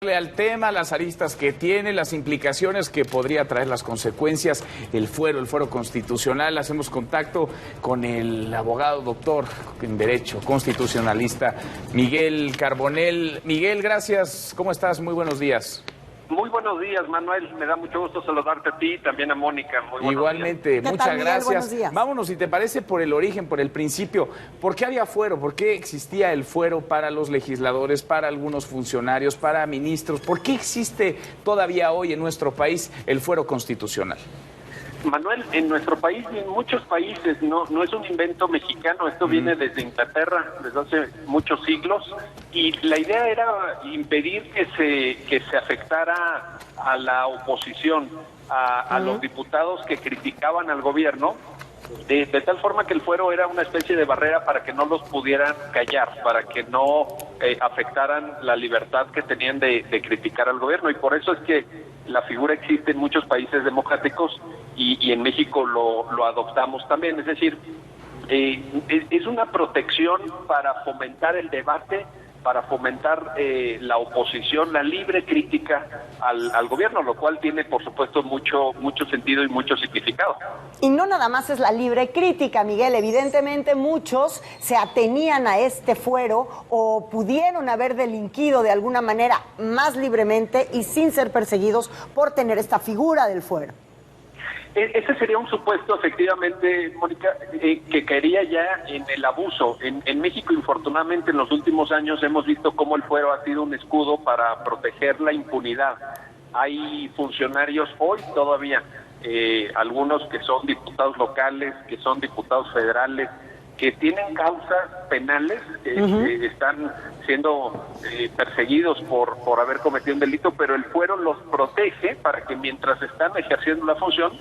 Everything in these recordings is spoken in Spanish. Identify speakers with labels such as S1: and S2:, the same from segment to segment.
S1: Al tema, las aristas que tiene, las implicaciones que podría traer, las consecuencias, el fuero constitucional. Hacemos contacto con el abogado doctor en Derecho Constitucionalista, Miguel Carbonell. Miguel, gracias. ¿Cómo estás? Muy buenos días.
S2: Muy buenos días, Manuel. Me da mucho gusto saludarte a ti y también a Mónica. Muy buenos
S1: Igualmente,
S2: días.
S1: muchas
S3: tal, Miguel?
S1: gracias.
S3: Buenos días.
S1: Vámonos, si te parece, por el origen, por el principio. ¿Por qué había fuero? ¿Por qué existía el fuero para los legisladores, para algunos funcionarios, para ministros? ¿Por qué existe todavía hoy en nuestro país el fuero constitucional?
S2: Manuel, en nuestro país y en muchos países no es un invento mexicano, esto viene desde Inglaterra, desde hace muchos siglos, y la idea era impedir que se afectara a la oposición, a los diputados que criticaban al gobierno, de tal forma que el fuero era una especie de barrera para que no los pudieran callar, para que no afectaran la libertad que tenían de criticar al gobierno, y por eso es que la figura existe en muchos países democráticos y en México lo adoptamos también. Es decir, es una protección para fomentar el debate, para fomentar la oposición, la libre crítica al gobierno, lo cual tiene, por supuesto, mucho sentido y mucho significado.
S3: Y no nada más es la libre crítica, Miguel. Evidentemente muchos se atenían a este fuero o pudieron haber delinquido de alguna manera más libremente y sin ser perseguidos por tener esta figura del fuero.
S2: Ese sería un supuesto, efectivamente, Mónica, que caería ya en el abuso. En México, infortunadamente, en los últimos años hemos visto cómo el fuero ha sido un escudo para proteger la impunidad. Hay funcionarios hoy todavía, algunos que son diputados locales, que son diputados federales, que tienen causas penales, que están siendo perseguidos por haber cometido un delito, pero el fuero los protege para que mientras están ejerciendo la función,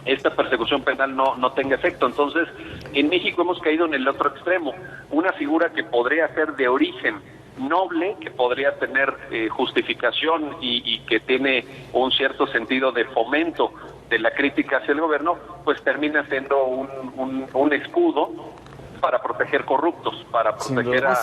S2: esta persecución penal no tenga efecto. Entonces, en México hemos caído en el otro extremo, una figura que podría ser de origen noble, que podría tener justificación y que tiene un cierto sentido de fomento de la crítica hacia el gobierno, pues termina siendo un escudo para proteger corruptos, para proteger a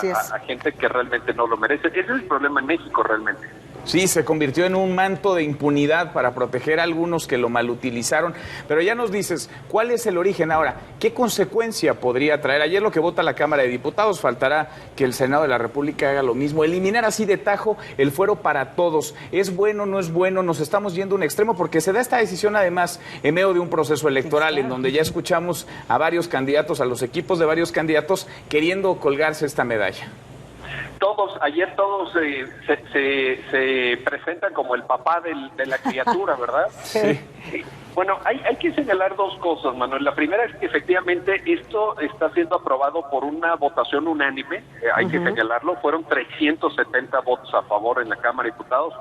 S2: gente que realmente no lo merece. Ese es el problema en México realmente.
S1: Sí, se convirtió en un manto de impunidad para proteger a algunos que lo malutilizaron. Pero ya nos dices, ¿cuál es el origen ahora? ¿Qué consecuencia podría traer? Ayer lo que vota la Cámara de Diputados, faltará que el Senado de la República haga lo mismo. Eliminar así de tajo el fuero para todos. ¿Es bueno, no es bueno? Nos estamos yendo a un extremo porque se da esta decisión además en medio de un proceso electoral en donde ya escuchamos a varios candidatos, a los equipos de varios candidatos queriendo colgarse esta medalla.
S2: Ayer todos se presentan como el papá de la criatura, ¿verdad?
S1: Sí.
S2: Bueno, hay que señalar dos cosas, Manuel. La primera es que efectivamente esto está siendo aprobado por una votación unánime, hay que señalarlo, fueron 370 votos a favor en la Cámara de Diputados.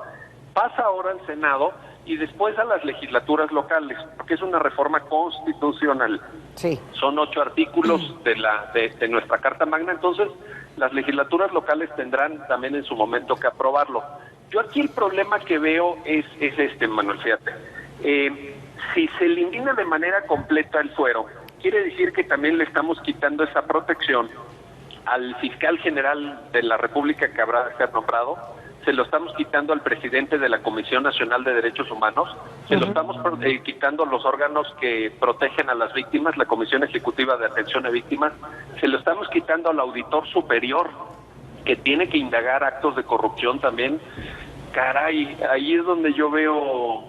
S2: Pasa ahora al Senado y después a las legislaturas locales, porque es una reforma constitucional.
S3: Sí.
S2: Son 8 artículos de nuestra Carta Magna, entonces las legislaturas locales tendrán también en su momento que aprobarlo. Yo aquí el problema que veo es este, Manuel, fíjate. Si se elimina de manera completa el fuero, quiere decir que también le estamos quitando esa protección al fiscal general de la República que habrá de ser nombrado, se lo estamos quitando al presidente de la Comisión Nacional de Derechos Humanos, se lo estamos quitando a los órganos que protegen a las víctimas, la Comisión Ejecutiva de Atención a Víctimas, se lo estamos quitando al auditor superior, que tiene que indagar actos de corrupción también. Caray, ahí es donde yo veo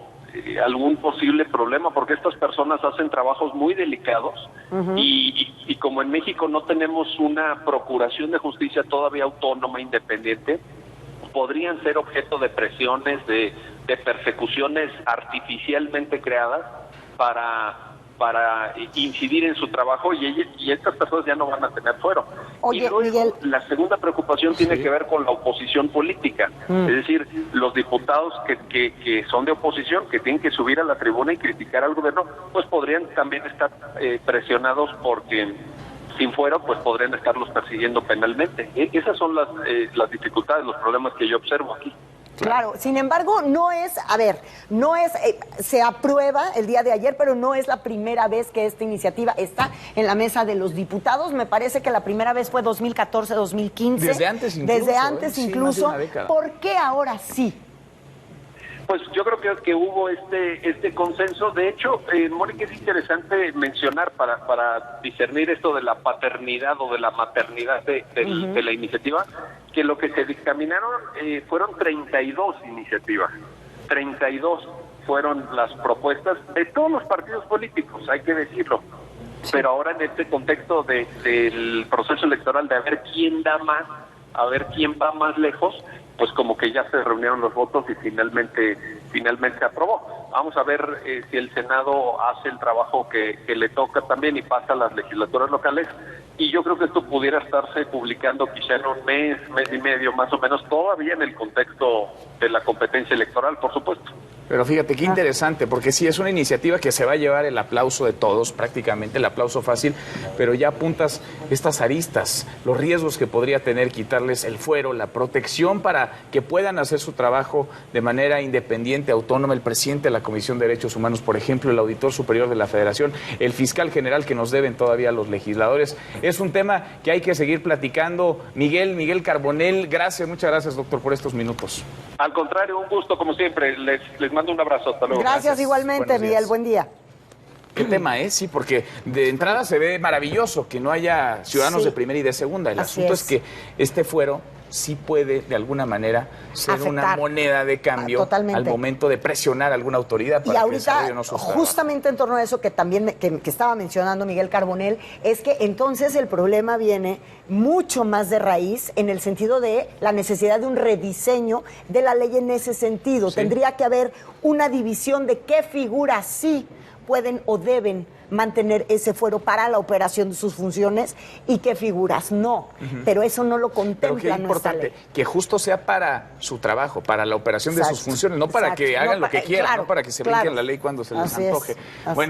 S2: algún posible problema, porque estas personas hacen trabajos muy delicados y como en México no tenemos una procuración de justicia todavía autónoma, independiente, podrían ser objeto de presiones, de persecuciones artificialmente creadas para incidir en su trabajo y estas personas ya no van a tener fuero.
S3: Oye,
S2: y luego,
S3: Miguel,
S2: la segunda preocupación tiene que ver con la oposición política, es decir, los diputados que son de oposición, que tienen que subir a la tribuna y criticar al gobierno, pues podrían también estar presionados porque sin fuero, pues podrían estarlos persiguiendo penalmente. Esas son las dificultades, los problemas que yo observo aquí.
S3: Claro, sin embargo, no es, se aprueba el día de ayer, pero no es la primera vez que esta iniciativa está en la mesa de los diputados. Me parece que la primera vez fue 2014, 2015.
S1: Desde antes incluso.
S3: Desde antes incluso.
S1: Sí, más de una década.
S3: ¿Por qué ahora sí?
S2: Pues yo creo que hubo este consenso. De hecho, Mónica, es interesante mencionar para discernir esto de la paternidad o de la maternidad de la iniciativa, que lo que se dictaminaron fueron 32 iniciativas. 32 fueron las propuestas de todos los partidos políticos, hay que decirlo. Sí. Pero ahora en este contexto del proceso electoral, de a ver quién da más, a ver quién va más lejos, pues como que ya se reunieron los votos y finalmente aprobó. Vamos a ver si el Senado hace el trabajo que le toca también y pasa a las legislaturas locales. Y yo creo que esto pudiera estarse publicando quizá en un mes y medio más o menos, todavía en el contexto de la competencia electoral, por supuesto.
S1: Pero fíjate qué interesante, porque sí es una iniciativa que se va a llevar el aplauso de todos, prácticamente el aplauso fácil, pero ya apuntas estas aristas, los riesgos que podría tener quitarles el fuero, la protección para que puedan hacer su trabajo de manera independiente, autónoma, el presidente de la Comisión de Derechos Humanos, por ejemplo, el auditor superior de la Federación, el fiscal general que nos deben todavía los legisladores. Es un tema que hay que seguir platicando. Miguel Carbonell, gracias, muchas gracias, doctor, por estos minutos.
S2: Al contrario, un gusto como siempre. Les mando un abrazo. Hasta luego.
S3: Gracias igualmente, Miguel. Buen día.
S1: ¿Qué tema es? Sí, porque de entrada se ve maravilloso que no haya ciudadanos de primera y de segunda. El asunto es que este fuero sí puede, de alguna manera, ser afectar, una moneda de cambio totalmente, al momento de presionar a alguna autoridad para
S3: que desarrolle no sus justamente en torno a eso que también que estaba mencionando Miguel Carbonell, es que entonces el problema viene mucho más de raíz en el sentido de la necesidad de un rediseño de la ley en ese sentido. Sí. Tendría que haber una división de qué figuras sí pueden o deben mantener ese fuero para la operación de sus funciones y qué figuras no. Pero eso no lo contempla nuestra ley.
S1: Que justo sea para su trabajo, para la operación de sus funciones, no para que hagan lo que quieran, no para que se brinquen la ley cuando se les antoje. Bueno.